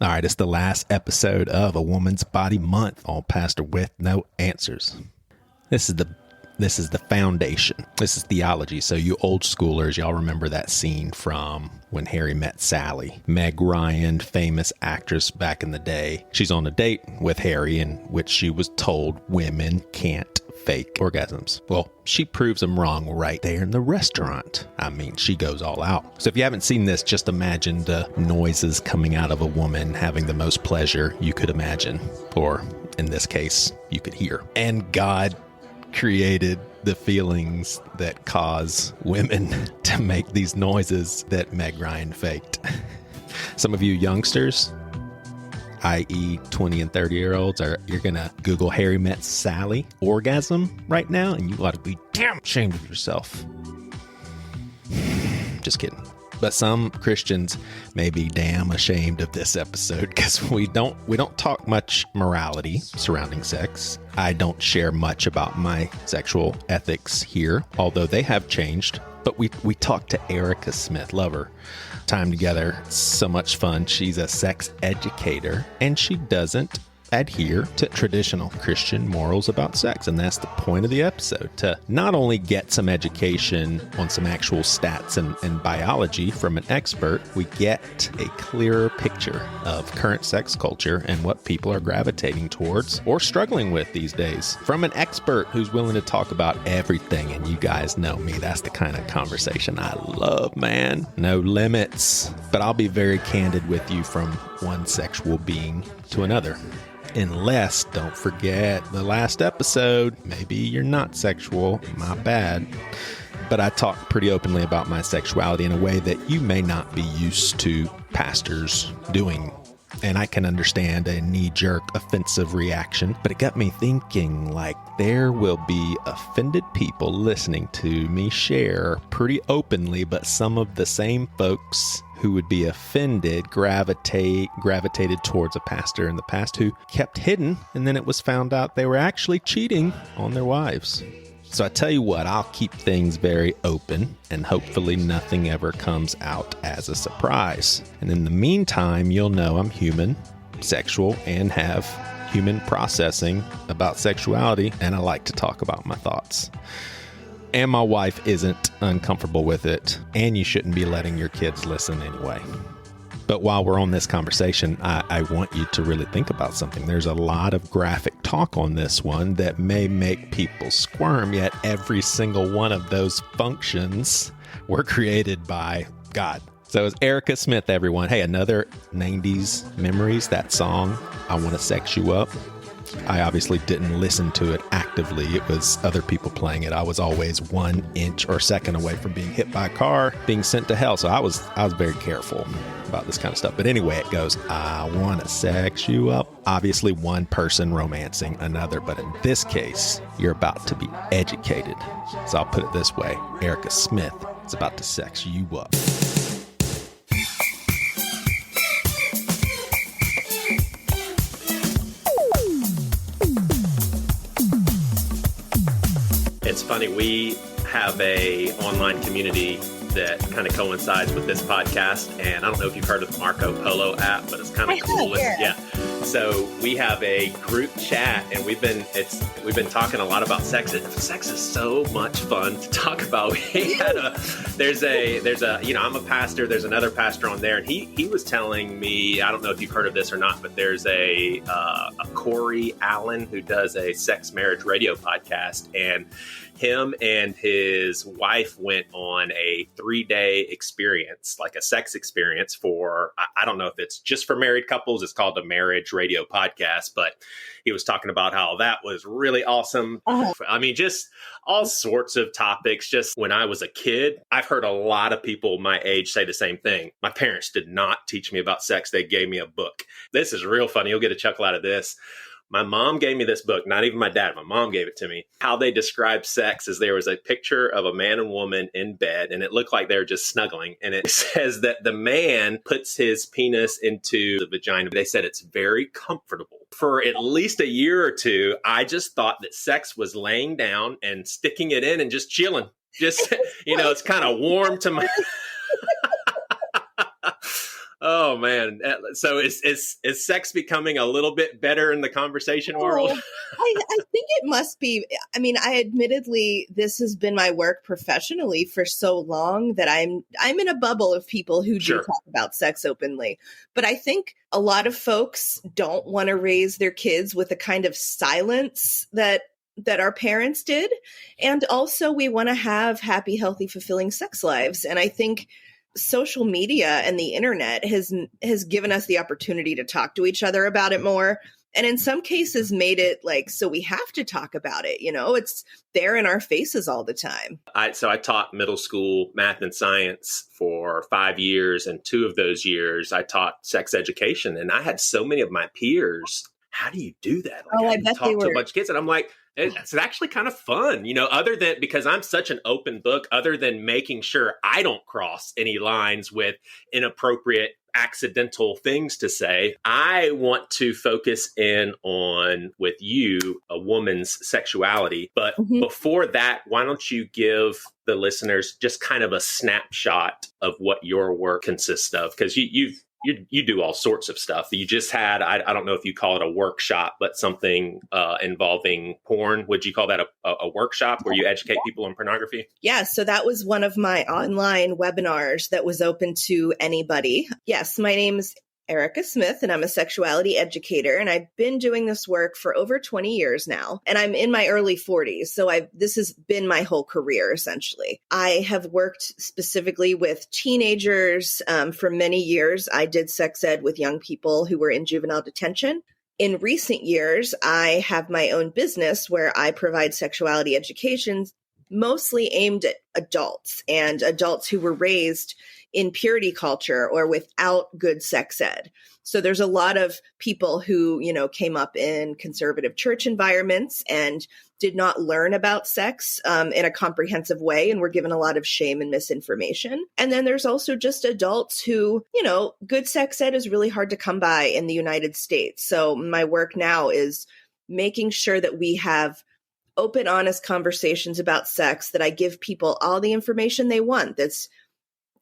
All right, it's the last episode of A Woman's Body Month on Pastor with No Answers. This is the foundation. This is theology. So you old schoolers, y'all remember that scene from When Harry Met Sally. Meg Ryan, famous actress back in the day. She's on a date with Harry in which she was told women can't fake orgasms. Well, she proves them wrong right there in the restaurant. I mean, she goes all out. So if you haven't seen this, just imagine the noises coming out of a woman having the most pleasure you could imagine. Or in this case, you could hear. And God created the feelings that cause women to make these noises that Meg Ryan faked. Some of you youngsters, i.e. 20 and 30-year-olds, you're going to Google Harry Met Sally orgasm right now, and you ought to be damn ashamed of yourself. Just kidding. But some Christians may be damn ashamed of this episode because we don't talk much morality surrounding sex. I don't share much about my sexual ethics here, although they have changed. But we talked to Erica Smith, love her. Time together, so much fun. She's a sex educator, and she doesn't adhere to traditional Christian morals about sex. And that's the point of the episode, to not only get some education on some actual stats and biology from an expert, we get a clearer picture of current sex culture and what people are gravitating towards or struggling with these days from an expert who's willing to talk about everything. And you guys know me. That's the kind of conversation I love, man. No limits. But I'll be very candid with you from one sexual being to another. Unless, don't forget the last episode, maybe you're not sexual, my bad. But I talk pretty openly about my sexuality in a way that you may not be used to pastors doing. And I can understand a knee-jerk offensive reaction, but it got me thinking, like, there will be offended people listening to me share pretty openly, but some of the same folks who would be offended gravitated towards a pastor in the past who kept hidden, and then it was found out they were actually cheating on their wives. So I tell you what, I'll keep things very open, and hopefully nothing ever comes out as a surprise. And in the meantime, you'll know I'm human, sexual, and have human processing about sexuality, and I like to talk about my thoughts. And my wife isn't uncomfortable with it, and you shouldn't be letting your kids listen anyway. But while we're on this conversation, I want you to really think about something. There's a lot of graphic talk on this one that may make people squirm, yet every single one of those functions were created by God. So it's Erica Smith, everyone. Hey, another 90s memories, that song, I Want to Sex You Up. I obviously didn't listen to it actively. It was other people playing it. I was always 1 inch or second away from being hit by a car, being sent to hell. So I was very careful about this kind of stuff. But anyway, it goes, I want to sex you up. Obviously one person romancing another, but in this case, you're about to be educated. So I'll put it this way. Erica Smith is about to sex you up. It's funny, we have a online community that kind of coincides with this podcast, and I don't know if you've heard of the Marco Polo app, but it's kind of cool. Yeah. So we have a group chat, and we've been talking a lot about sex. Sex is so much fun to talk about. There's a I'm a pastor. There's another pastor on there, and he was telling me, I don't know if you've heard of this or not, but there's a Corey Allen who does a sex marriage radio podcast, and him and his wife went on a 3-day experience, like a sex experience for, I don't know if it's just for married couples. It's called the Marriage Radio Podcast, but he was talking about how that was really awesome. I mean, just all sorts of topics. Just when I was a kid, I've heard a lot of people my age say the same thing. My parents did not teach me about sex. They gave me a book. This is real funny. You'll get a chuckle out of this. My mom gave me this book, not even my dad. My mom gave it to me. How they describe sex is there was a picture of a man and woman in bed, and it looked like they were just snuggling. And it says that the man puts his penis into the vagina. They said it's very comfortable. For at least a year or two, I just thought that sex was laying down and sticking it in and just chilling. Just, it's kind of warm to my... Oh man. So is sex becoming a little bit better in the conversation world? I think it must be. I mean, I admittedly, this has been my work professionally for so long that I'm in a bubble of people who do talk about sex openly. But I think a lot of folks don't want to raise their kids with the kind of silence that our parents did. And also we want to have happy, healthy, fulfilling sex lives. And I think social media and the internet has given us the opportunity to talk to each other about it more. And in some cases made it like, so we have to talk about it. It's there in our faces all the time. So I taught middle school math and science for 5 years. And 2 of those years I taught sex education. And I had so many of my peers, how do you do that? I bet talk to a bunch of kids. And I'm like, it's actually kind of fun, other than because I'm such an open book, other than making sure I don't cross any lines with inappropriate, accidental things to say. I want to focus in on with you a woman's sexuality. But before that, why don't you give the listeners just kind of a snapshot of what your work consists of? Because you do all sorts of stuff. You just had, I don't know if you call it a workshop, but something involving porn. Would you call that a workshop where you educate people on pornography? Yeah. So that was one of my online webinars that was open to anybody. Yes. My name's Erica Smith, and I'm a sexuality educator, and I've been doing this work for over 20 years now, and I'm in my early 40s. So this has been my whole career, essentially. I have worked specifically with teenagers for many years. I did sex ed with young people who were in juvenile detention. In recent years, I have my own business where I provide sexuality education, mostly aimed at adults and adults who were raised in purity culture or without good sex ed. So there's a lot of people who, came up in conservative church environments and did not learn about sex in a comprehensive way and were given a lot of shame and misinformation. And then there's also just adults who, good sex ed is really hard to come by in the United States. So my work now is making sure that we have open, honest conversations about sex, that I give people all the information they want, that's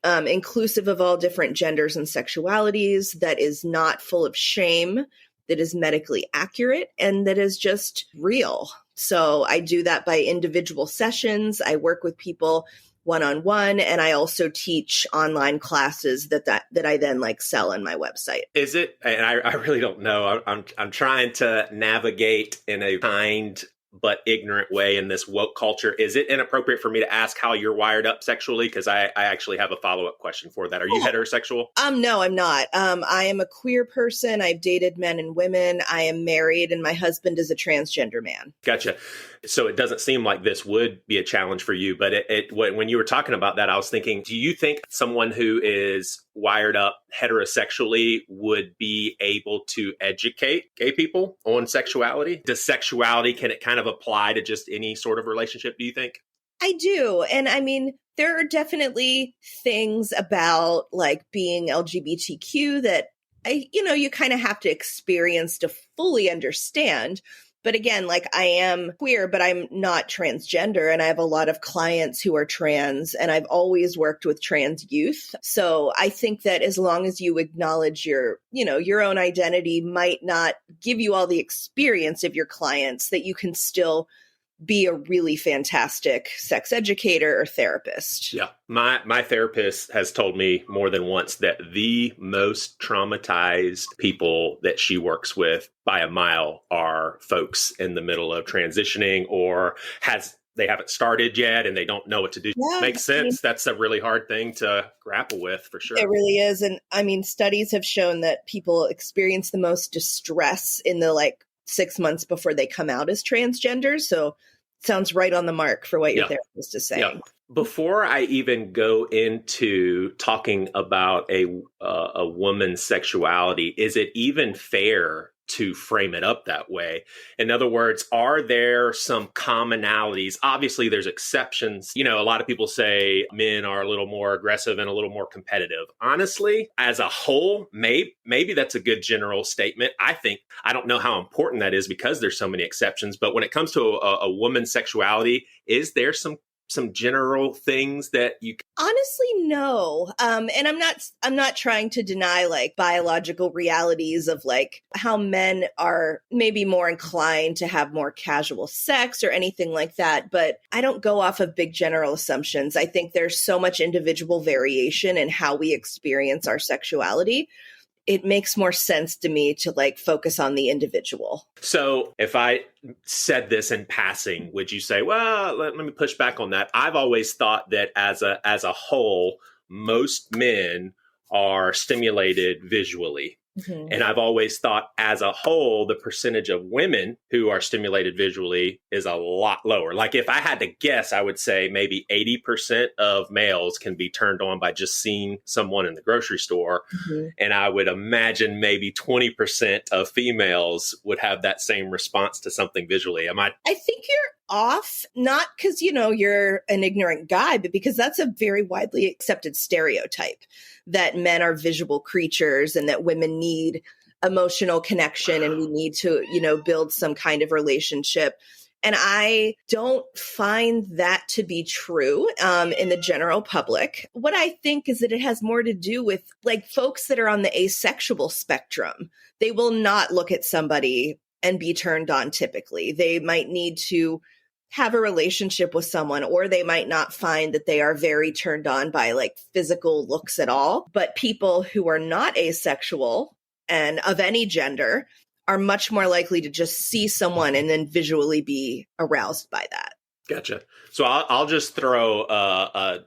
inclusive of all different genders and sexualities, that is not full of shame, that is medically accurate, and that is just real. So I do that by individual sessions. I work with people one-on-one, and I also teach online classes that I then sell on my website. Is it, and I really don't know, I'm trying to navigate in a kind but ignorant way in this woke culture. Is it inappropriate for me to ask how you're wired up sexually? Because I actually have a follow-up question for that. Are you heterosexual? No, I'm not. I am a queer person. I've dated men and women. I am married, and my husband is a transgender man. Gotcha. So it doesn't seem like this would be a challenge for you, but when you were talking about that, I was thinking, do you think someone who is wired up heterosexually would be able to educate gay people on sexuality? Does sexuality, can it kind of apply to just any sort of relationship, do you think? I do. And I mean, there are definitely things about being LGBTQ that you kind of have to experience to fully understand. But again, I am queer, but I'm not transgender. And I have a lot of clients who are trans, and I've always worked with trans youth. So I think that as long as you acknowledge your own identity might not give you all the experience of your clients, that you can still be a really fantastic sex educator or therapist. Yeah. My therapist has told me more than once that the most traumatized people that she works with by a mile are folks in the middle of transitioning or they haven't started yet and they don't know what to do. Yeah, Makes sense. That's a really hard thing to grapple with, for sure. It really is. And I mean, studies have shown that people experience the most distress in the 6 months before they come out as transgenders. So it sounds right on the mark for what your therapist is saying. Yeah. Before I even go into talking about a woman's sexuality, is it even fair to frame it up that way? In other words, are there some commonalities? Obviously, there's exceptions. A lot of people say men are a little more aggressive and a little more competitive. Honestly, as a whole, maybe that's a good general statement. I don't know how important that is because there's so many exceptions. But when it comes to a woman's sexuality, is there some some general things that you? Honestly, no. And I'm not trying to deny like biological realities of like how men are maybe more inclined to have more casual sex or anything like that. But I don't go off of big general assumptions. I think there's so much individual variation in how we experience our sexuality. It makes more sense to me to like focus on the individual. So if I said this in passing, would you say, well, let me push back on that? I've always thought that as a whole, most men are stimulated visually. Mm-hmm. And I've always thought as a whole, the percentage of women who are stimulated visually is a lot lower. Like if I had to guess, I would say maybe 80% of males can be turned on by just seeing someone in the grocery store. Mm-hmm. And I would imagine maybe 20% of females would have that same response to something visually. I think you're off, not because, you're an ignorant guy, but because that's a very widely accepted stereotype that men are visual creatures and that women need emotional connection and we need to, build some kind of relationship. And I don't find that to be true in the general public. What I think is that it has more to do with like folks that are on the asexual spectrum. They will not look at somebody and be turned on typically. They might need to have a relationship with someone, or they might not find that they are very turned on by like physical looks at all. But people who are not asexual and of any gender are much more likely to just see someone and then visually be aroused by that. Gotcha. So I'll just throw a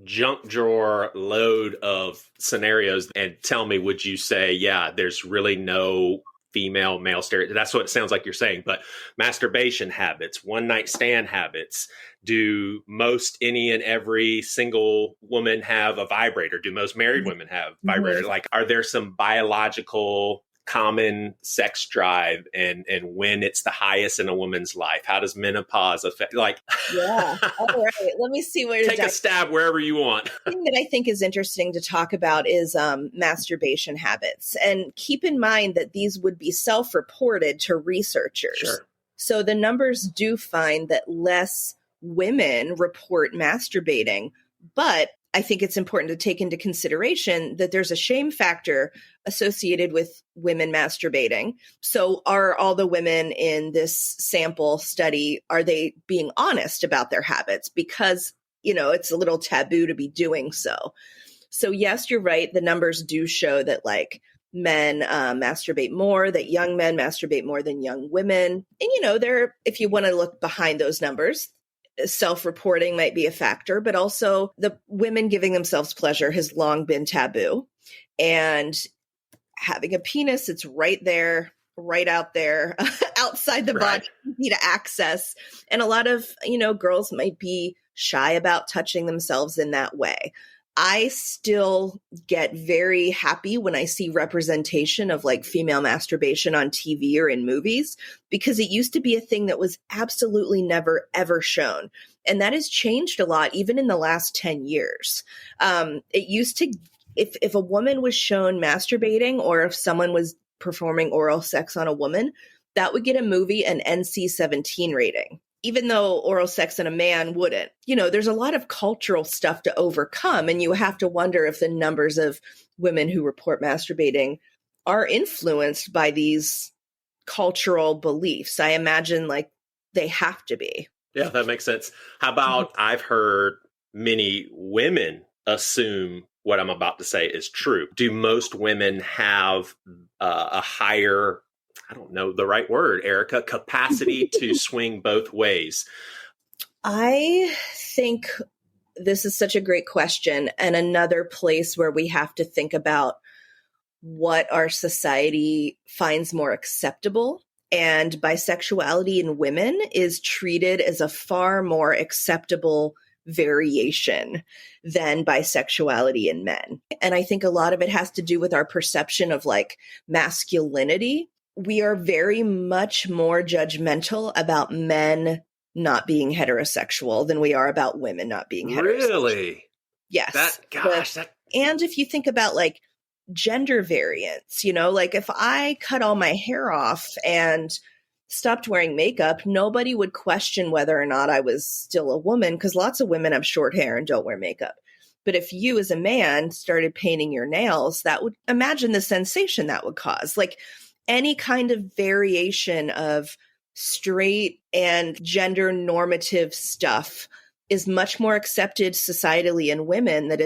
junk drawer load of scenarios and tell me, would you say, yeah, there's really no female male stereotype? That's what it sounds like you're saying. But masturbation habits, one night stand habits, do most any and every single woman have a vibrator? Do most married women have vibrator? Mm-hmm. Like, are there some biological common sex drive and when it's the highest in a woman's life? How does menopause affect? Like, yeah. All right. Let me see where take a stab wherever you want. The thing that I think is interesting to talk about is masturbation habits, and keep in mind that these would be self-reported to researchers. Sure. So the numbers do find that less women report masturbating, but I think it's important to take into consideration that there's a shame factor associated with women masturbating. So are all the women in this sample study, are they being honest about their habits? Because, it's a little taboo to be doing so. So yes, you're right. The numbers do show that like men masturbate more, that young men masturbate more than young women. And, if you want to look behind those numbers, self-reporting might be a factor, but also the women giving themselves pleasure has long been taboo. And having a penis, it's right there, right out there, outside the body, easy to access. And a lot of, girls might be shy about touching themselves in that way. I still get very happy when I see representation of like female masturbation on TV or in movies, because it used to be a thing that was absolutely never, ever shown. And that has changed a lot, even in the last 10 years. It used to, if a woman was shown masturbating or if someone was performing oral sex on a woman, that would get a movie an NC-17 rating. Even though oral sex on a man wouldn't. There's a lot of cultural stuff to overcome, and you have to wonder if the numbers of women who report masturbating are influenced by these cultural beliefs. I imagine like they have to be. Yeah, that makes sense. How about I've heard many women assume what I'm about to say is true. Do most women have a higher, I don't know the right word, Erica, capacity to swing both ways? I think this is such a great question, and another place where we have to think about what our society finds more acceptable. And bisexuality in women is treated as a far more acceptable variation than bisexuality in men. And I think a lot of it has to do with our perception of like masculinity. We are very much more judgmental about men not being heterosexual than we are about women not being heterosexual. Really? Yes. And if you think about like gender variance, like if I cut all my hair off and stopped wearing makeup, nobody would question whether or not I was still a woman, because lots of women have short hair and don't wear makeup. But if you as a man started painting your nails, that would, imagine the sensation that would cause. Like any kind of variation of straight and gender normative stuff is much more accepted societally in women than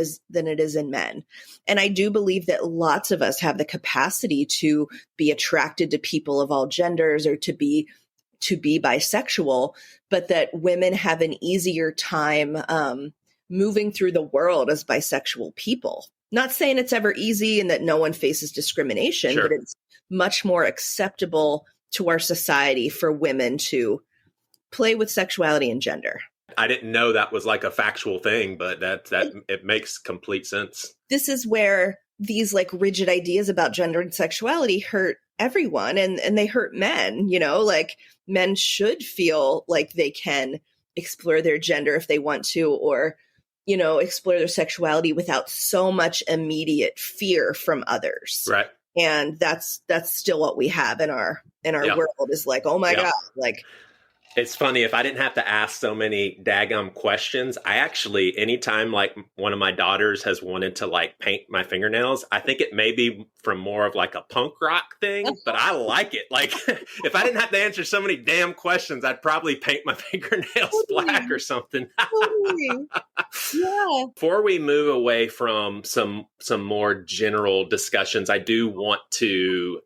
it is in men. And I do believe that lots of us have the capacity to be attracted to people of all genders or to be bisexual, but that women have an easier time moving through the world as bisexual people. Not saying it's ever easy and that no one faces discrimination, Sure. but it's much more acceptable to our society for women to play with sexuality and gender. I didn't know that was like a factual thing, but that it makes complete sense. This is where these like rigid ideas about gender and sexuality hurt everyone, and they hurt men, like men should feel like they can explore their gender if they want to, or explore their sexuality without so much immediate fear from others. Right. And that's still what we have in our world, is like, oh my God, like. It's funny, if I didn't have to ask so many daggum questions, I actually, anytime like one of my daughters has wanted to like paint my fingernails, I think it may be from more of like a punk rock thing, but I like it. Like if I didn't have to answer so many damn questions, I'd probably paint my fingernails black or something. Yeah. Before we move away from some more general discussions, I do want to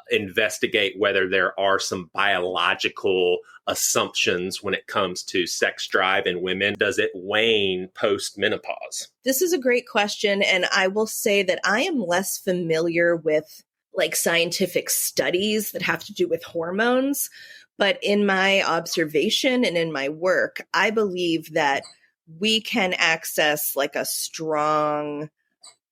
investigate whether there are some biological assumptions when it comes to sex drive in women. Does it wane post-menopause? This is a great question. And I will say that I am less familiar with like scientific studies that have to do with hormones. But in my observation and in my work, I believe that we can access like a strong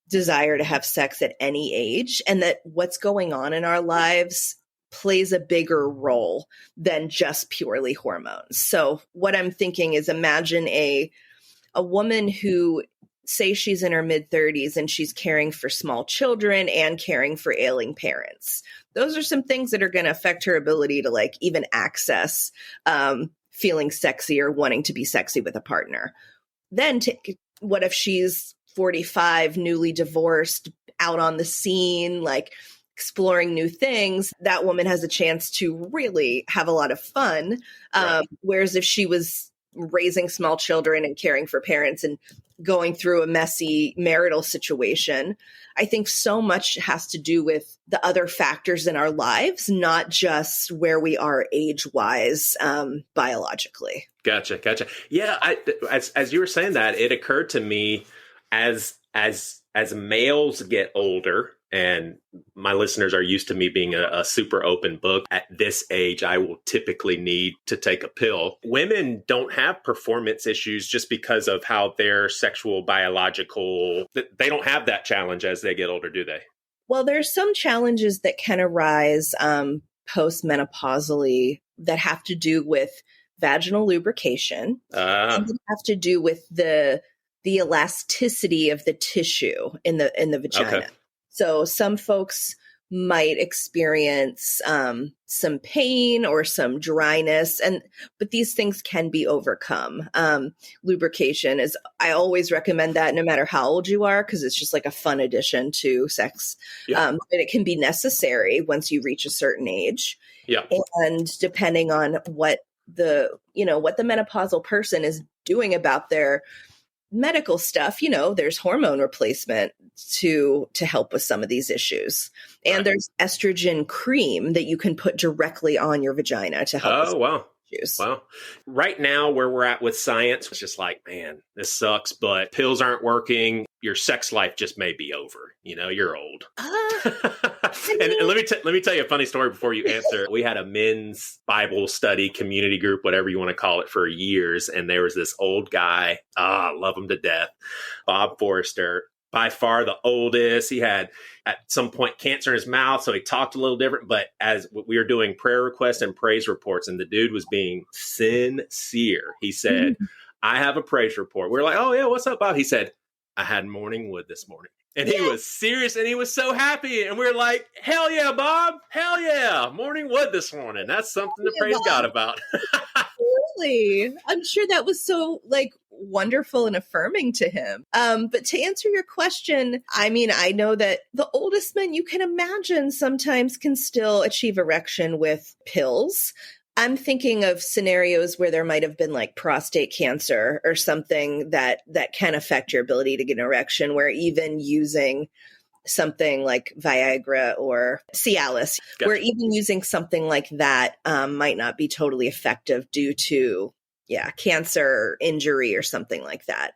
desire to have sex at any age, and that what's going on in our lives plays a bigger role than just purely hormones. So what I'm thinking is, imagine a woman who, say she's in her mid-30s and she's caring for small children and caring for ailing parents. Those are some things that are going to affect her ability to like even access feeling sexy or wanting to be sexy with a partner. Then what if she's 45, newly divorced, out on the scene, like exploring new things? That woman has a chance to really have a lot of fun. Right. Whereas if she was raising small children and caring for parents and going through a messy marital situation, I think so much has to do with the other factors in our lives, not just where we are age-wise, biologically. Gotcha. Yeah, as you were saying that, it occurred to me as males get older, and my listeners are used to me being a super open book. At this age, I will typically need to take a pill. Women don't have performance issues just because of how their sexual biological, they don't have that challenge as they get older, do they? Well, there's some challenges that can arise post-menopausally that have to do with vaginal lubrication, and that have to do with the elasticity of the tissue in the vagina. Okay. So some folks might experience some pain or some dryness, but these things can be overcome. Lubrication is, I always recommend that no matter how old you are, because it's just like a fun addition to sex. Yeah. But it can be necessary once you reach a certain age. Yeah. And depending on what the menopausal person is doing about their medical stuff, there's hormone replacement to help with some of these issues. And there's estrogen cream that you can put directly on your vagina to help with wow. issues. Wow. Right now, where we're at with science, it's just like, man, this sucks, but pills aren't working. Your sex life just may be over. You're old. And let me tell you a funny story before you answer. We had a men's Bible study community group, whatever you want to call it, for years. And there was this old guy. I love him to death. Bob Forrester, by far the oldest. He had at some point cancer in his mouth, so he talked a little different. But as we were doing prayer requests and praise reports, and the dude was being sincere, he said, I have a praise report. We were like, oh yeah, what's up, Bob? He said, I had morning wood this morning. And he was serious and he was so happy. And we were like, hell yeah, Bob. Hell yeah. Morning wood this morning. That's something to praise God about. Really? I'm sure that was so wonderful and affirming to him. But to answer your question, I mean, I know that the oldest men you can imagine sometimes can still achieve erection with pills. I'm thinking of scenarios where there might have been prostate cancer or something that can affect your ability to get an erection, where even using something like Viagra or Cialis, Gotcha. where even using something like that might not be totally effective due to cancer, injury, or something like that.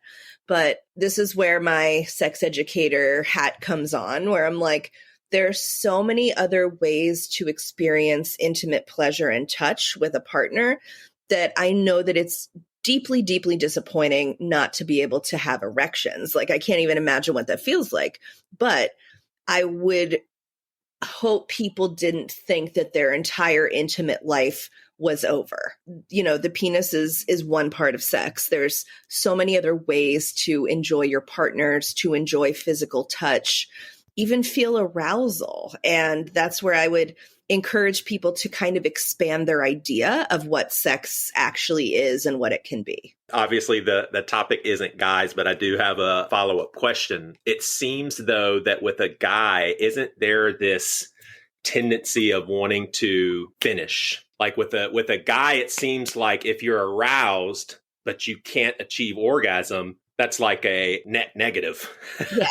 But this is where my sex educator hat comes on, where I'm like, there's so many other ways to experience intimate pleasure and touch with a partner that I know that it's deeply, deeply disappointing not to be able to have erections. I can't even imagine what that feels like. But I would hope people didn't think that their entire intimate life was over. The penis is one part of sex. There's so many other ways to enjoy your partners, to enjoy physical touch, even feel arousal. And that's where I would encourage people to kind of expand their idea of what sex actually is and what it can be. Obviously, the topic isn't guys, but I do have a follow-up question. It seems, though, that with a guy, isn't there this tendency of wanting to finish? Like with a guy, it seems like if you're aroused, but you can't achieve orgasm, that's like a net negative. Yeah.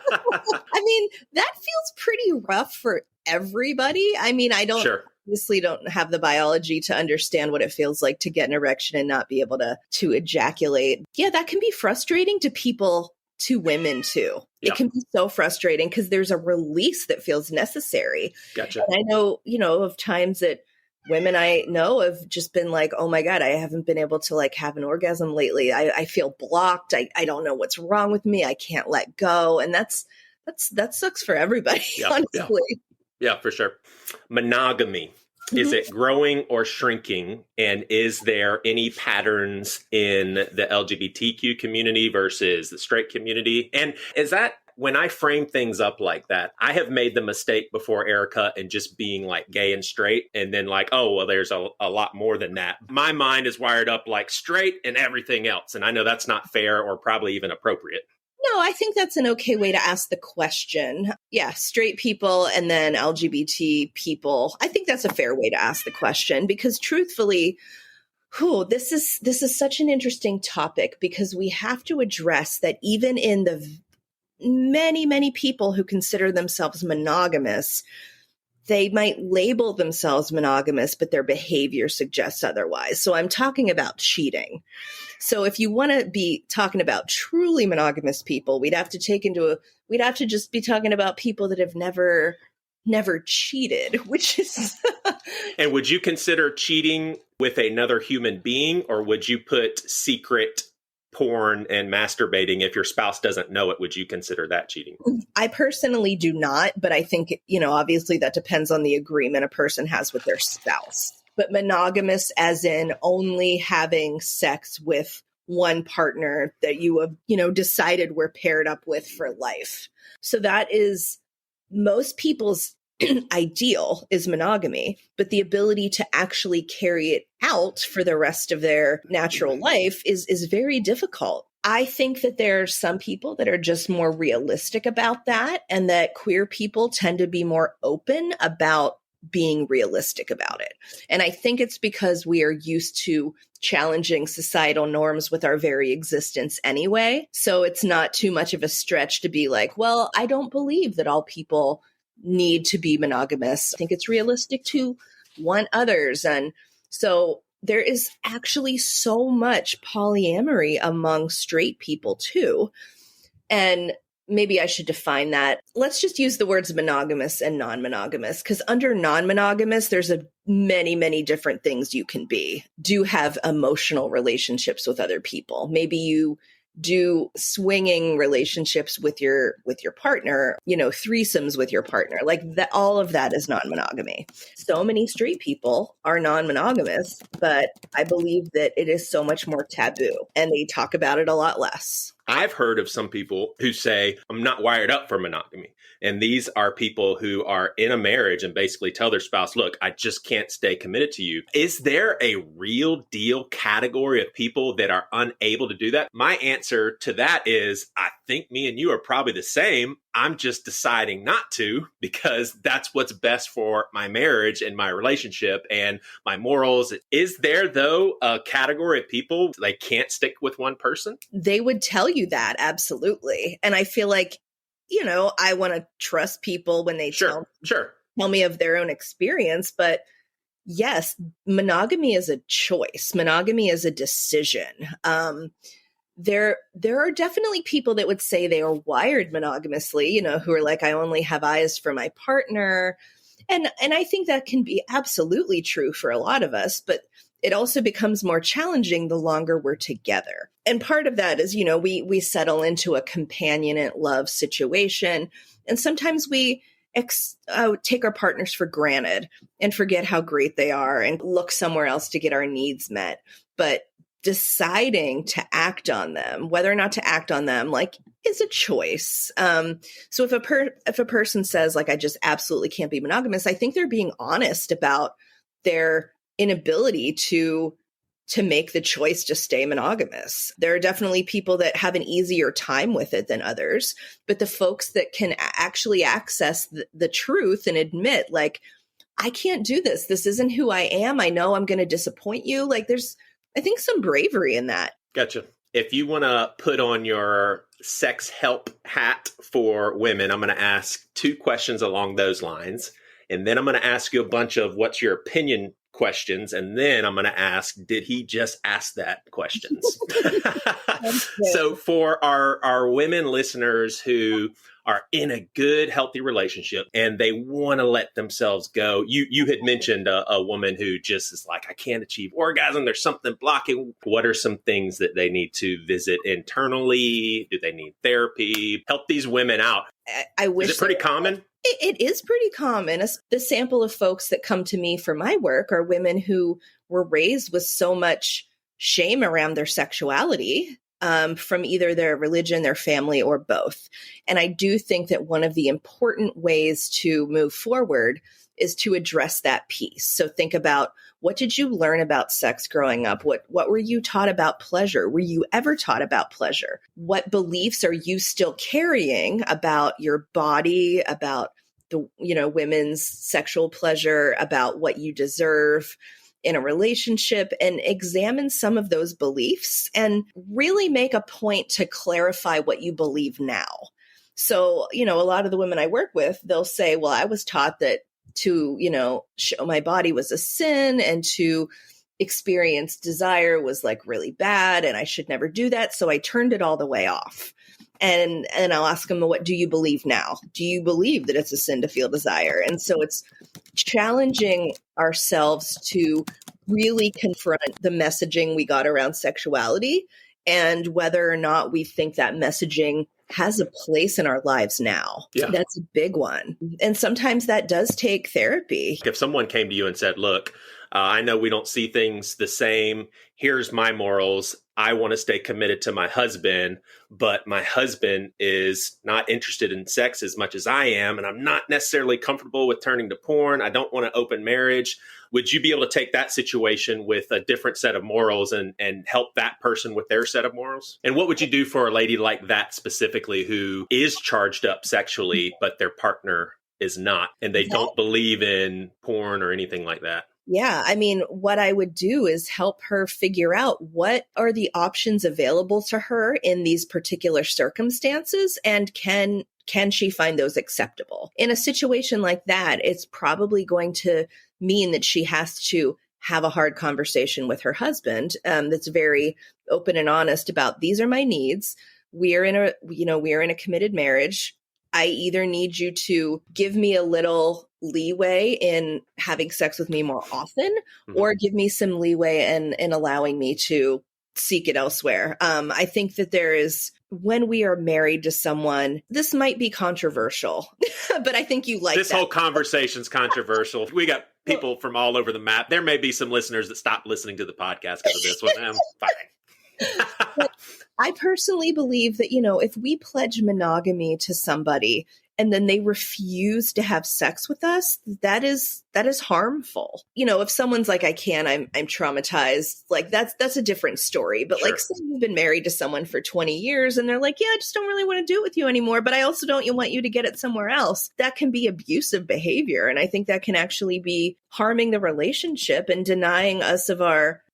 I mean, that feels pretty rough for everybody. I mean, I don't obviously don't have the biology to understand what it feels like to get an erection and not be able to ejaculate. Yeah, that can be frustrating to people, to women too. It can be so frustrating because there's a release that feels necessary. Gotcha. And I know, of times that women I know have just been like, oh my God, I haven't been able to have an orgasm lately. I feel blocked. I don't know what's wrong with me. I can't let go. And that sucks for everybody, honestly. Yeah, for sure. Monogamy. Is it growing or shrinking? And is there any patterns in the LGBTQ community versus the straight community? And is that, when I frame things up like that, I have made the mistake before, Erica, and just being like gay and straight, and then oh, well, there's a lot more than that. My mind is wired up like straight and everything else. And I know that's not fair or probably even appropriate. No, I think that's an okay way to ask the question. Yeah, straight people and then LGBT people. I think that's a fair way to ask the question because truthfully, this is such an interesting topic because we have to address that even in the many, many people who consider themselves monogamous, they might label themselves monogamous, but their behavior suggests otherwise. So I'm talking about cheating. So if you want to be talking about truly monogamous people, we'd have to just be talking about people that have never cheated, which is. And would you consider cheating with another human being, or would you put secret porn and masturbating if your spouse doesn't know it? Would you consider that cheating? I personally do not, but I think, obviously that depends on the agreement a person has with their spouse. But monogamous as in only having sex with one partner that you have, decided we're paired up with for life. So that is most people's ideal is monogamy, but the ability to actually carry it out for the rest of their natural life is very difficult. I think that there are some people that are just more realistic about that, and that queer people tend to be more open about being realistic about it. And I think it's because we are used to challenging societal norms with our very existence anyway. So it's not too much of a stretch to be like, well, I don't believe that all people need to be monogamous. I think it's realistic to want others. And so there is actually so much polyamory among straight people too. And maybe I should define that. Let's just use the words monogamous and non-monogamous, because under non-monogamous, there's many, many different things you can be. Do have emotional relationships with other people. Maybe you do swinging relationships with your partner, threesomes with your partner. Like that, all of that is non-monogamy. So many straight people are non-monogamous, but I believe that it is so much more taboo and they talk about it a lot less. I've heard of some people who say, I'm not wired up for monogamy. And these are people who are in a marriage and basically tell their spouse, look, I just can't stay committed to you. Is there a real deal category of people that are unable to do that? My answer to that is, I think me and you are probably the same. I'm just deciding not to because that's what's best for my marriage and my relationship and my morals. Is there, though, a category of people they can't stick with one person? They would tell you that, absolutely. And I feel like, I want to trust people when they tell me of their own experience. But yes, monogamy is a choice. Monogamy is a decision. There are definitely people that would say they are wired monogamously, who are like, I only have eyes for my partner. And I think that can be absolutely true for a lot of us, but it also becomes more challenging the longer we're together. And part of that is, we settle into a companionate love situation. And sometimes we take our partners for granted and forget how great they are and look somewhere else to get our needs met. But deciding to act on them, whether or not to act on them, is a choice. So if a person says, I just absolutely can't be monogamous, I think they're being honest about their inability to make the choice to stay monogamous. There are definitely people that have an easier time with it than others, but the folks that can actually access the truth and admit, I can't do this. This isn't who I am. I know I'm going to disappoint you. There's, I think, some bravery in that. Gotcha. If you want to put on your sex help hat for women, I'm going to ask 2 questions along those lines. And then I'm going to ask you a bunch of what's your opinion questions. And then I'm going to ask, did he just ask that questions? So for our women listeners who are in a good, healthy relationship and they want to let themselves go. You had mentioned a woman who just is like, I can't achieve orgasm. There's something blocking. What are some things that they need to visit internally? Do they need therapy? Help these women out. I wish. Is it pretty common? It is pretty common. The sample of folks that come to me for my work are women who were raised with so much shame around their sexuality. From either their religion, their family, or both. And I do think that one of the important ways to move forward is to address that piece. So think about, what did you learn about sex growing up? What were you taught about pleasure? Were you ever taught about pleasure? What beliefs are you still carrying about your body, about the, women's sexual pleasure, about what you deserve in a relationship, and examine some of those beliefs and really make a point to clarify what you believe now. So, a lot of the women I work with, they'll say, well, I was taught that to, show my body was a sin and to experience desire was really bad and I should never do that. So I turned it all the way off. And I'll ask them, what do you believe now? Do you believe that it's a sin to feel desire? And so it's challenging ourselves to really confront the messaging we got around sexuality and whether or not we think that messaging has a place in our lives now. Yeah. That's a big one. And sometimes that does take therapy. If someone came to you and said, look, I know we don't see things the same. Here's my morals. I want to stay committed to my husband, but my husband is not interested in sex as much as I am, and I'm not necessarily comfortable with turning to porn. I don't want an open marriage. Would you be able to take that situation with a different set of morals and help that person with their set of morals? And what would you do for a lady like that specifically who is charged up sexually, but their partner is not, and they don't believe in porn or anything like that? Yeah. I mean, what I would do is help her figure out what are the options available to her in these particular circumstances, and can she find those acceptable? In a situation like that, it's probably going to mean that she has to have a hard conversation with her husband that's very open and honest about, these are my needs. We are in a committed marriage. I either need you to give me a little leeway in having sex with me more often, or give me some leeway in allowing me to seek it elsewhere. I think that there is, when we are married to someone, this might be controversial, but I think you like this whole conversation's controversial. We got people from all over the map. There may be some listeners that stop listening to the podcast because of this one. I'm fine. I personally believe that, if we pledge monogamy to somebody and then they refuse to have sex with us, that is harmful. If someone's like, I'm traumatized, like that's a different story. But Sure. like, say you've been married to someone for 20 years and they're like, yeah, I just don't really want to do it with you anymore, but I also don't want you to get it somewhere else. That can be abusive behavior. And I think that can actually be harming the relationship and denying us of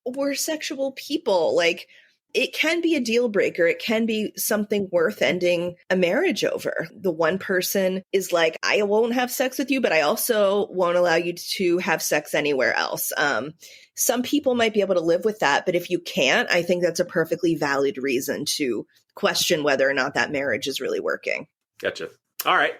we're sexual people. Like, it can be a deal breaker. It can be something worth ending a marriage over. The one person is like, I won't have sex with you, but I also won't allow you to have sex anywhere else. Some people might be able to live with that, but if you can't, I think that's a perfectly valid reason to question whether or not that marriage is really working. Gotcha. All right.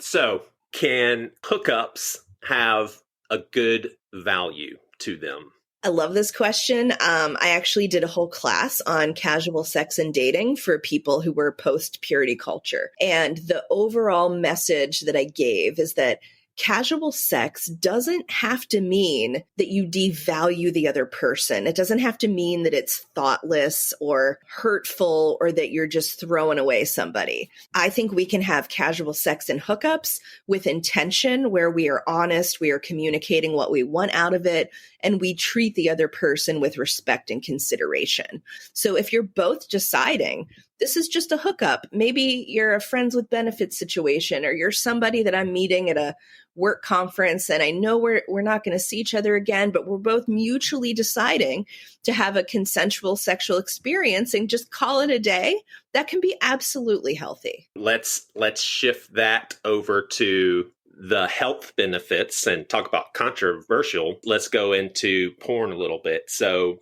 So can hookups have a good value to them? I love this question. I actually did a whole class on casual sex and dating for people who were post-purity culture. And the overall message that I gave is that casual sex doesn't have to mean that you devalue the other person. It doesn't have to mean that it's thoughtless or hurtful or that you're just throwing away somebody. I think we can have casual sex and hookups with intention, where we are honest, we are communicating what we want out of it, and we treat the other person with respect and consideration. So if you're both deciding, this is just a hookup, maybe you're a friends with benefits situation, or you're somebody that I'm meeting at a work conference and I know we're not going to see each other again, but we're both mutually deciding to have a consensual sexual experience and just call it a day, that can be absolutely healthy. Let's shift that over to the health benefits and talk about controversial. Let's go into porn a little bit. So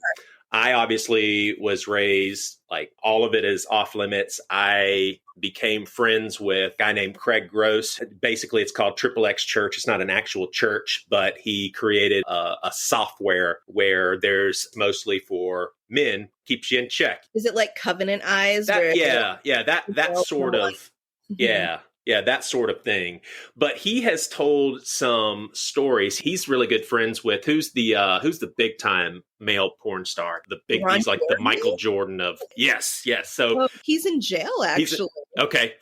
I obviously was raised like all of it is off limits. I became friends with a guy named Craig Gross. Basically, it's called Triple X Church. It's not an actual church, but he created a software where there's mostly for men, keeps you in check. Is it like Covenant Eyes? That sort of, yeah, that sort of thing. But he has told some stories. He's really good friends with who's the big time male porn star. He's like the Michael Jordan of yes. So he's in jail actually. Okay.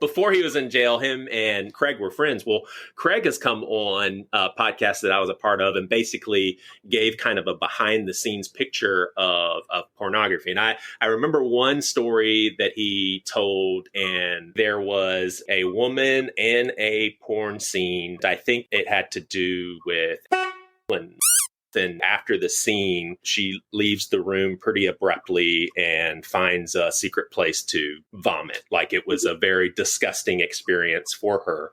Before he was in jail, him and Craig were friends. Well, Craig has come on a podcast that I was a part of and basically gave kind of a behind the scenes picture of pornography. And I remember one story that he told, and there was a woman in a porn scene. I think it had to do with and after the scene, she leaves the room pretty abruptly and finds a secret place to vomit. Like it was a very disgusting experience for her.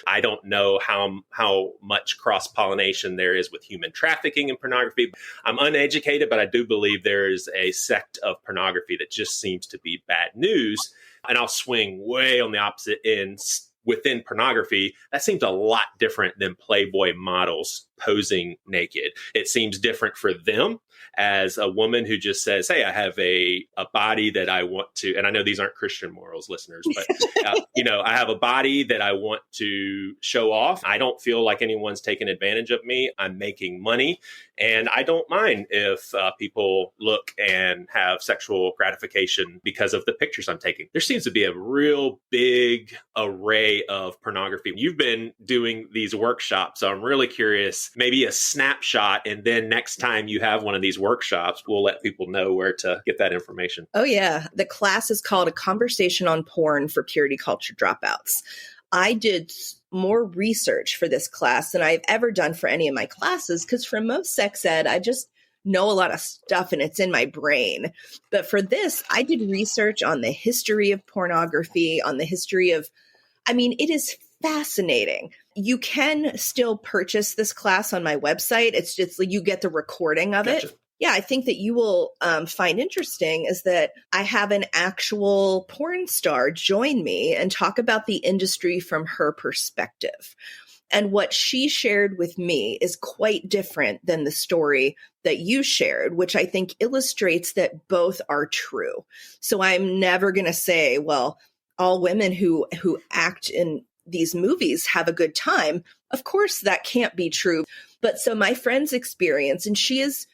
I don't know how much cross-pollination there is with human trafficking and pornography. I'm uneducated, but I do believe there is a sect of pornography that just seems to be bad news. And I'll swing way on the opposite end. Within pornography, that seems a lot different than Playboy models posing naked. It seems different for them as a woman who just says, hey, I have a body that I want to, and I know these aren't Christian morals, listeners, but I have a body that I want to show off. I don't feel like anyone's taking advantage of me. I'm making money, and I don't mind if people look and have sexual gratification because of the pictures I'm taking. There seems to be a real big array of pornography. You've been doing these workshops, so I'm really curious, maybe a snapshot, and then next time you have one of these workshops, we'll let people know where to get that information. Oh, yeah. The class is called A Conversation on Porn for Purity Culture Dropouts. I did more research for this class than I've ever done for any of my classes, because for most sex ed, I just know a lot of stuff and it's in my brain. But for this, I did research on the history of pornography, on the history of, it is fascinating. You can still purchase this class on my website. It's just like you get the recording of it. Yeah, I think that you will find interesting is that I have an actual porn star join me and talk about the industry from her perspective. And what she shared with me is quite different than the story that you shared, which I think illustrates that both are true. So I'm never going to say, well, all women who act in these movies have a good time. Of course, that can't be true. But so my friend's experience, and she is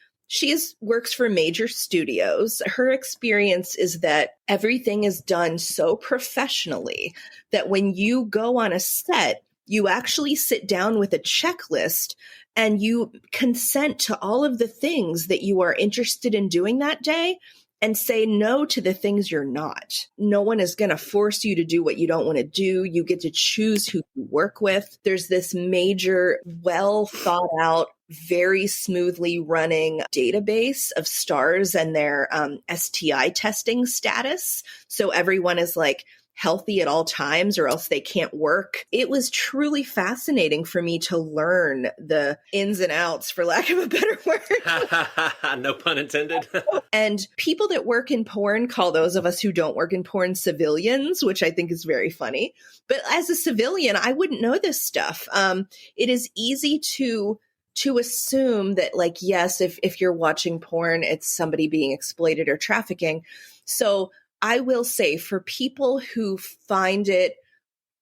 Works for major studios. Her experience is that everything is done so professionally that when you go on a set, you actually sit down with a checklist and you consent to all of the things that you are interested in doing that day and say no to the things you're not. No one is going to force you to do what you don't want to do. You get to choose who you work with. There's this major, well thought out, very smoothly running database of stars and their STI testing status. So everyone is like healthy at all times or else they can't work. It was truly fascinating for me to learn the ins and outs, for lack of a better word. No pun intended. And people that work in porn call those of us who don't work in porn civilians, which I think is very funny. But as a civilian, I wouldn't know this stuff. It is easy to assume that, like, yes, if you're watching porn, it's somebody being exploited or trafficking. So I will say, for people who find it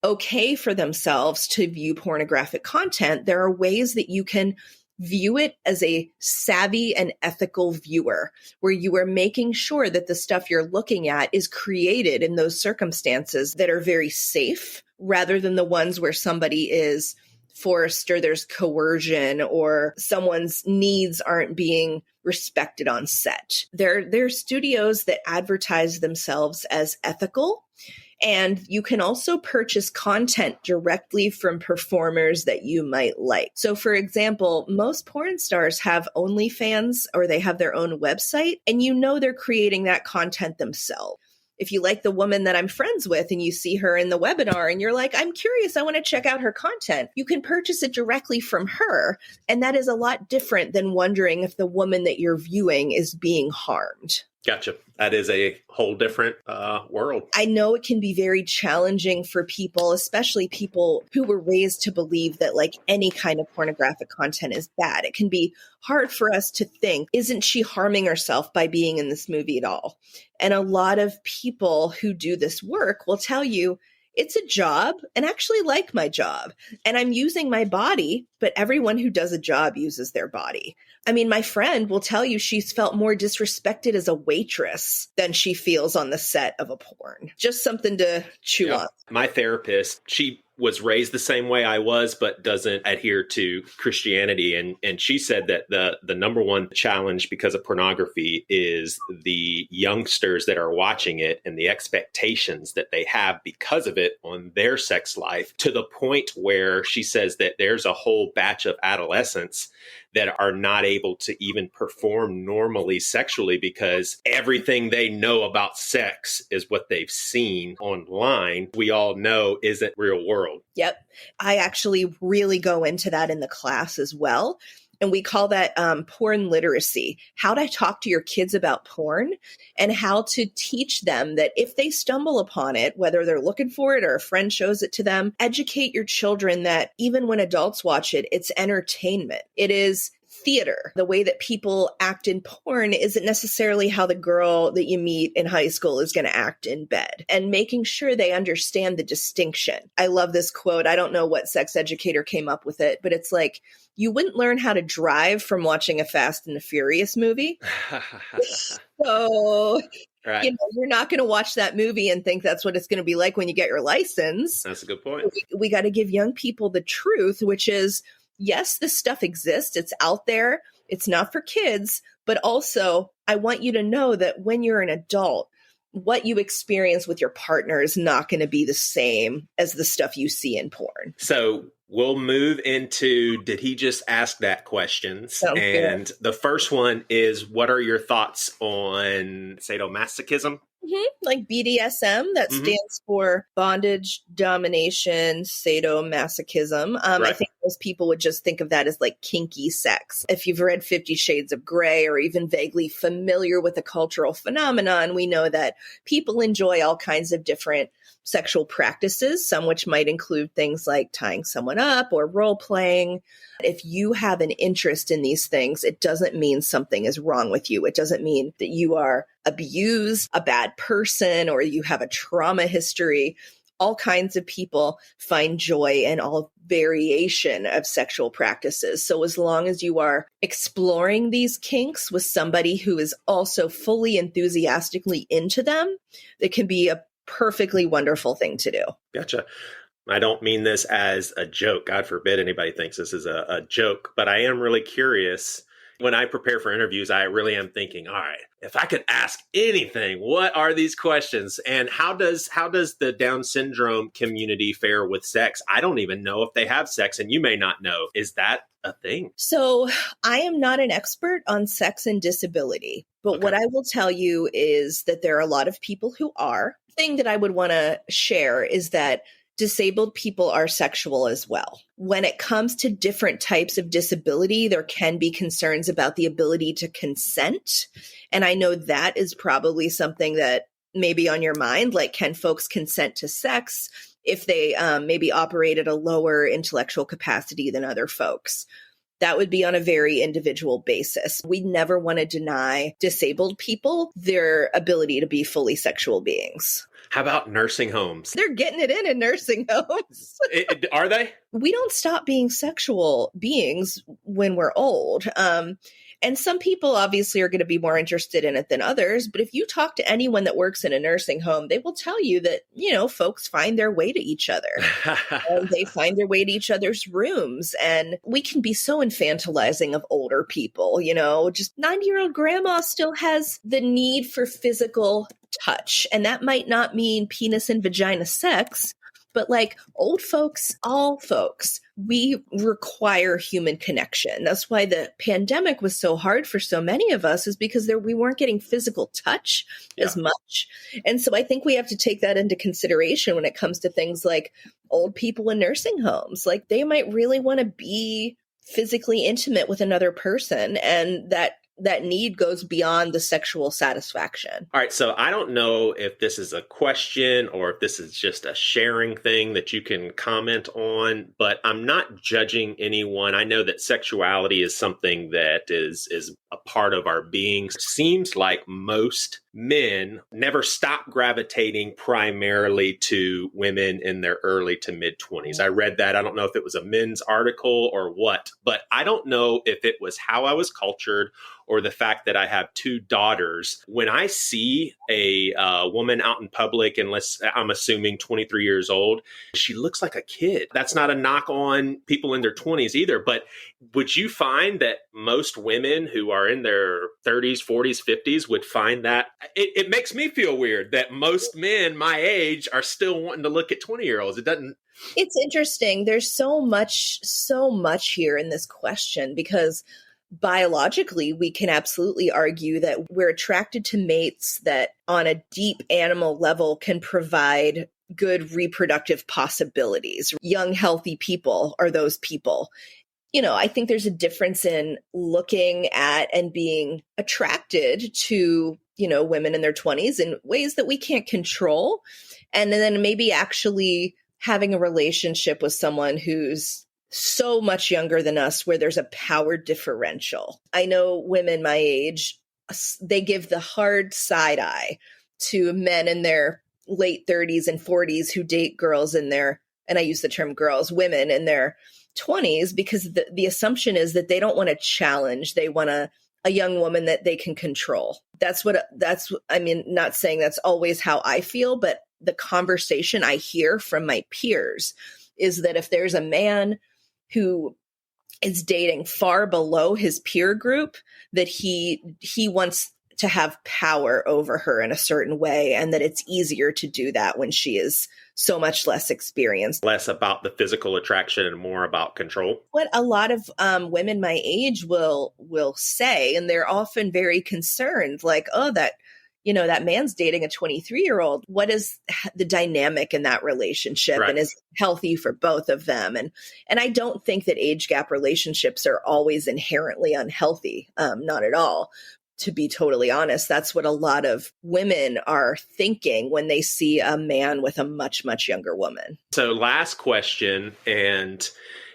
okay for themselves to view pornographic content, there are ways that you can view it as a savvy and ethical viewer, where you are making sure that the stuff you're looking at is created in those circumstances that are very safe, rather than the ones where somebody is forced or there's coercion or someone's needs aren't being respected on set. There are studios that advertise themselves as ethical, and you can also purchase content directly from performers that you might like. So for example, most porn stars have OnlyFans or they have their own website, and you know they're creating that content themselves. If you like the woman that I'm friends with and you see her in the webinar and you're like, I'm curious, I want to check out her content, you can purchase it directly from her. And that is a lot different than wondering if the woman that you're viewing is being harmed. Gotcha. That is a whole different world. I know it can be very challenging for people, especially people who were raised to believe that like any kind of pornographic content is bad. It can be hard for us to think, isn't she harming herself by being in this movie at all? And a lot of people who do this work will tell you, it's a job and actually like my job. And I'm using my body, but everyone who does a job uses their body. I mean, my friend will tell you she's felt more disrespected as a waitress than she feels on the set of a porn. Just something to chew on. My therapist, she was raised the same way I was, but doesn't adhere to Christianity. And she said that the number one challenge because of pornography is the youngsters that are watching it and the expectations that they have because of it on their sex life, to the point where she says that there's a whole batch of adolescents that are not able to even perform normally sexually because everything they know about sex is what they've seen online. We all know isn't real world. Yep. I actually really go into that in the class as well. And we call that porn literacy, how to talk to your kids about porn and how to teach them that if they stumble upon it, whether they're looking for it or a friend shows it to them, educate your children that even when adults watch it, it's entertainment. It is theater. The way that people act in porn isn't necessarily how the girl that you meet in high school is going to act in bed, and making sure they understand the distinction. I love this quote. I don't know what sex educator came up with it, but it's like, you wouldn't learn how to drive from watching a Fast and the Furious movie. So, Right. you know, you're not going to watch that movie and think that's what it's going to be like when you get your license. That's a good point. We got to give young people the truth, which is, yes, this stuff exists. It's out there. It's not for kids. But also, I want you to know that when you're an adult, what you experience with your partner is not going to be the same as the stuff you see in porn. So we'll move into, did he just ask that questions? Sounds and good. the first one is, what are your thoughts on sadomasochism? Like BDSM, that stands for bondage, domination, sadomasochism. I Right. think most people would just think of that as like kinky sex. If you've read 50 Shades of Grey or even vaguely familiar with the cultural phenomenon, we know that people enjoy all kinds of different sexual practices, some which might include things like tying someone up or role playing. If you have an interest in these things, it doesn't mean something is wrong with you. It doesn't mean that you are abused, a bad person, or you have a trauma history. all kinds of people find joy in all variation of sexual practices. So as long as you are exploring these kinks with somebody who is also fully enthusiastically into them, it can be a perfectly wonderful thing to do. Gotcha. I don't mean this as a joke. God forbid anybody thinks this is a joke, but I am really curious. When I prepare for interviews, I really am thinking, all right, if I could ask anything, what are these questions? And how does the Down syndrome community fare with sex? I don't even know if they have sex, and you may not know. Is that a thing? So I am not an expert on sex and disability, but what I will tell you is that there are a lot of people who are. The thing that I would want to share is that disabled people are sexual as well. When it comes to different types of disability, there can be concerns about the ability to consent. And I know that is probably something that may be on your mind, like, can folks consent to sex if they maybe operate at a lower intellectual capacity than other folks? That would be on a very individual basis. We never want to deny disabled people their ability to be fully sexual beings. How about nursing homes? They're getting it in nursing homes. Are they? We don't stop being sexual beings when we're old. And some people obviously are going to be more interested in it than others. But if you talk to anyone that works in a nursing home, they will tell you that, folks find their way to each other. And they find their way to each other's rooms. And we can be so infantilizing of older people, just 90-year-old grandma still has the need for physical touch. And that might not mean penis and vagina sex, but like old folks, all folks, we require human connection. That's why the pandemic was so hard for so many of us, is because we weren't getting physical touch as much. And so I think we have to take that into consideration when it comes to things like old people in nursing homes. Like, they might really want to be physically intimate with another person, and that need goes beyond the sexual satisfaction. All right. So I don't know if this is a question or if this is just a sharing thing that you can comment on, but I'm not judging anyone. I know that sexuality is something that is a part of our being. It seems like most men never stop gravitating primarily to women in their early to mid-20s. I read that. I don't know if it was a men's article or what, but I don't know if it was how I was cultured or the fact that I have two daughters. When I see a woman out in public, unless I'm assuming 23 years old, she looks like a kid. That's not a knock on people in their 20s either. But would you find that most women who are in their 30s, 40s, 50s would find that? It makes me feel weird that most men my age are still wanting to look at 20-year-olds. It doesn't. It's interesting. There's so much here in this question, because biologically, we can absolutely argue that we're attracted to mates that on a deep animal level can provide good reproductive possibilities. Young, healthy people are those people. I think there's a difference in looking at and being attracted to, women in their 20s in ways that we can't control. And then maybe actually having a relationship with someone who's so much younger than us, where there's a power differential. I know women my age, they give the hard side eye to men in their late 30s and 40s who date girls in their, and I use the term girls, women in their 20s, because the assumption is that they don't want to challenge. They want a young woman that they can control. Not saying that's always how I feel, but the conversation I hear from my peers is that if there's a man who is dating far below his peer group, that he wants to have power over her in a certain way, and that it's easier to do that when she is so much less experienced. Less about the physical attraction and more about control. What a lot of women my age will say, and they're often very concerned, like, oh, that man's dating a 23-year-old. What is the dynamic in that relationship? Right. And is it healthy for both of them? And I don't think that age gap relationships are always inherently unhealthy. Not at all. To be totally honest, that's what a lot of women are thinking when they see a man with a much, much younger woman. So last question, and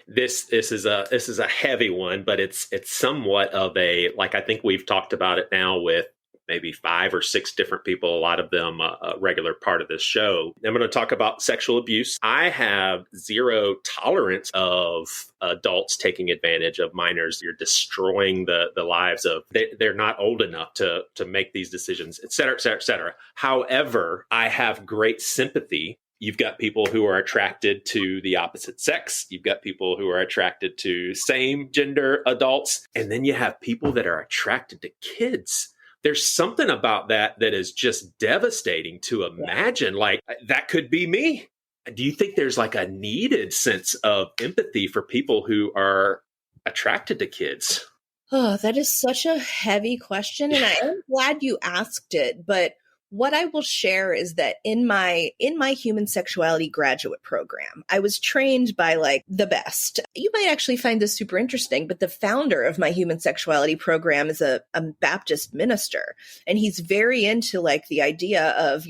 this is a heavy one, but it's somewhat of a, like, I think we've talked about it now with maybe 5 or 6 different people, a lot of them a regular part of this show. I'm going to talk about sexual abuse. I have zero tolerance of adults taking advantage of minors. You're destroying the lives of, they're not old enough to make these decisions, et cetera, et cetera, et cetera. However, I have great sympathy. You've got people who are attracted to the opposite sex. You've got people who are attracted to same gender adults. And then you have people that are attracted to kids. There's something about that is just devastating to imagine. Like, that could be me. Do you think there's like a needed sense of empathy for people who are attracted to kids? Oh, that is such a heavy question. And I am glad you asked it. But what I will share is that in my human sexuality graduate program, I was trained by like the best. You might actually find this super interesting, but the founder of my human sexuality program is a Baptist minister. And he's very into like the idea of,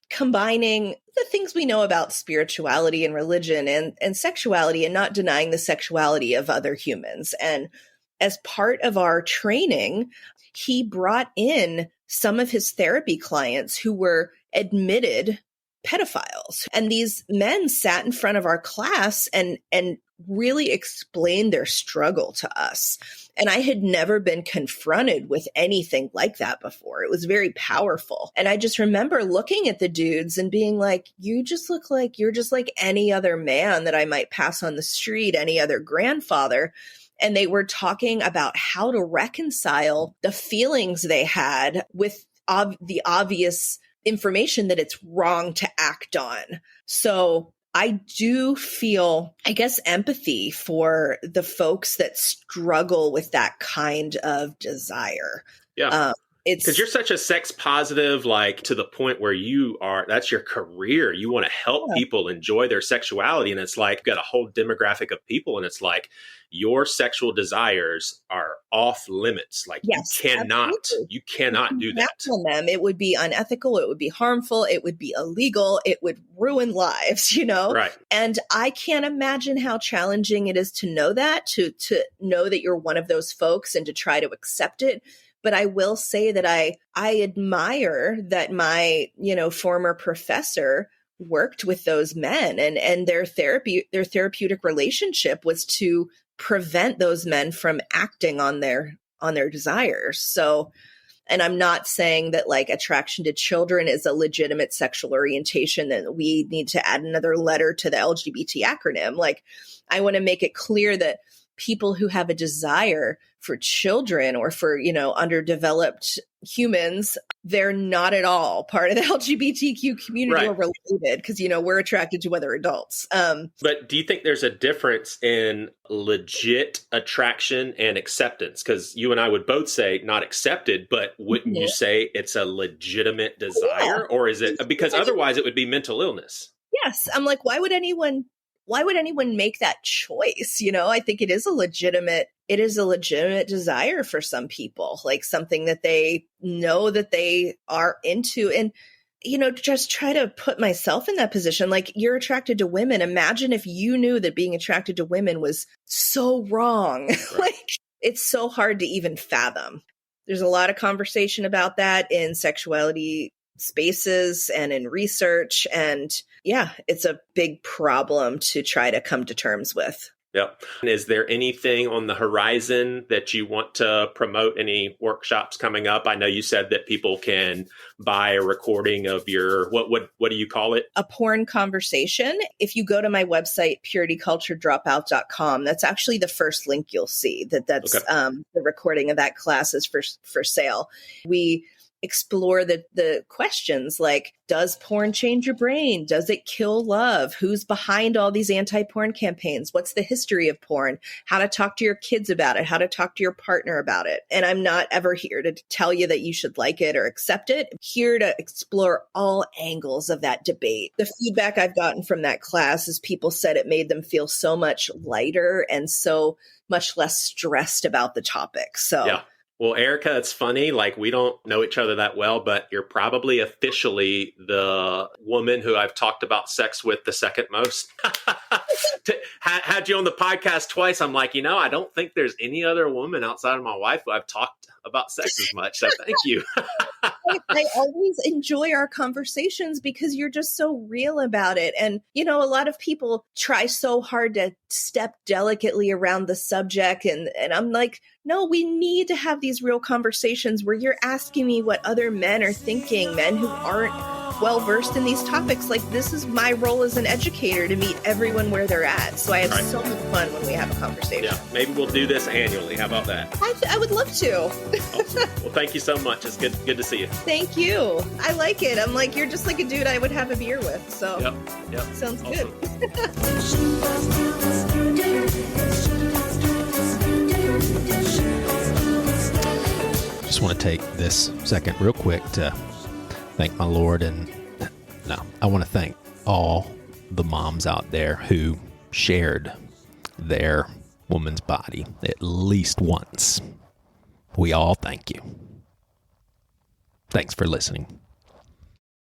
combining the things we know about spirituality and religion and sexuality, and not denying the sexuality of other humans. And as part of our training, he brought in some of his therapy clients who were admitted pedophiles. And these men sat in front of our class and really explained their struggle to us. And I had never been confronted with anything like that before. It was very powerful. And I just remember looking at the dudes and being like, you just look like you're just like any other man that I might pass on the street, any other grandfather. And they were talking about how to reconcile the feelings they had with the obvious information that it's wrong to act on. So I do feel, I guess, empathy for the folks that struggle with that kind of desire. Yeah. Because you're such a sex positive, like to the point where that's your career. You want to help people enjoy their sexuality. And it's like, you've got a whole demographic of people. And it's like, your sexual desires are off limits. Like, yes, you cannot do that. On them. It would be unethical. It would be harmful. It would be illegal. It would ruin lives, Right. And I can't imagine how challenging it is to know that, to know that you're one of those folks and to try to accept it. But I will say that I admire that my, former professor worked with those men, and their therapeutic relationship was to prevent those men from acting on their desires. So, and I'm not saying that like attraction to children is a legitimate sexual orientation, that we need to add another letter to the LGBT acronym. Like, I want to make it clear that people who have a desire for children or for, underdeveloped humans, they're not at all part of the LGBTQ community or related, because, we're attracted to other adults. But do you think there's a difference in legit attraction and acceptance? Because you and I would both say not accepted, but wouldn't you say it's a legitimate desire? Or is it, because otherwise it would be mental illness? Yes. I'm like, why would anyone make that choice? I think it is a legitimate desire for some people, like something that they know that they are into. And, just try to put myself in that position. Like, you're attracted to women. Imagine if you knew that being attracted to women was so wrong. Right. Like, it's so hard to even fathom. There's a lot of conversation about that in sexuality spaces and in research. And yeah, it's a big problem to try to come to terms with. Yep. Is there anything on the horizon that you want to promote? Any workshops coming up? I know you said that people can buy a recording of your, what do you call it? A porn conversation. If you go to my website, purityculturedropout.com, that's actually the first link you'll see. That's okay. The recording of that class is for sale. We explore the questions like, does porn change your brain? Does it kill love? Who's behind all these anti-porn campaigns? What's the history of porn? How to talk to your kids about it? How to talk to your partner about it? And I'm not ever here to tell you that you should like it or accept it. I'm here to explore all angles of that debate. The feedback I've gotten from that class is people said it made them feel so much lighter and so much less stressed about the topic. So yeah. Well, Erica, it's funny, like we don't know each other that well, but you're probably officially the woman who I've talked about sex with the second most. Had you on the podcast twice. I'm like, I don't think there's any other woman outside of my wife who I've talked about sex as much. So thank you. I always enjoy our conversations because you're just so real about it. And, you know, a lot of people try so hard to step delicately around the subject. And I'm like, no, we need to have these real conversations where you're asking me what other men are thinking, men who aren't well versed in these topics. Like, this is my role as an educator, to meet everyone where they're at. So I have so much fun when we have a conversation. Yeah, maybe we'll do this annually. How about that? I would love to. Awesome. Well, thank you so much. It's good to see you. Thank you. I like it. I'm like, you're just like a dude I would have a beer with. So yep. Sounds awesome. Good. Just want to take this second real quick to thank my Lord, and I want to thank all the moms out there who shared their woman's body at least once. We all thank you. Thanks for listening.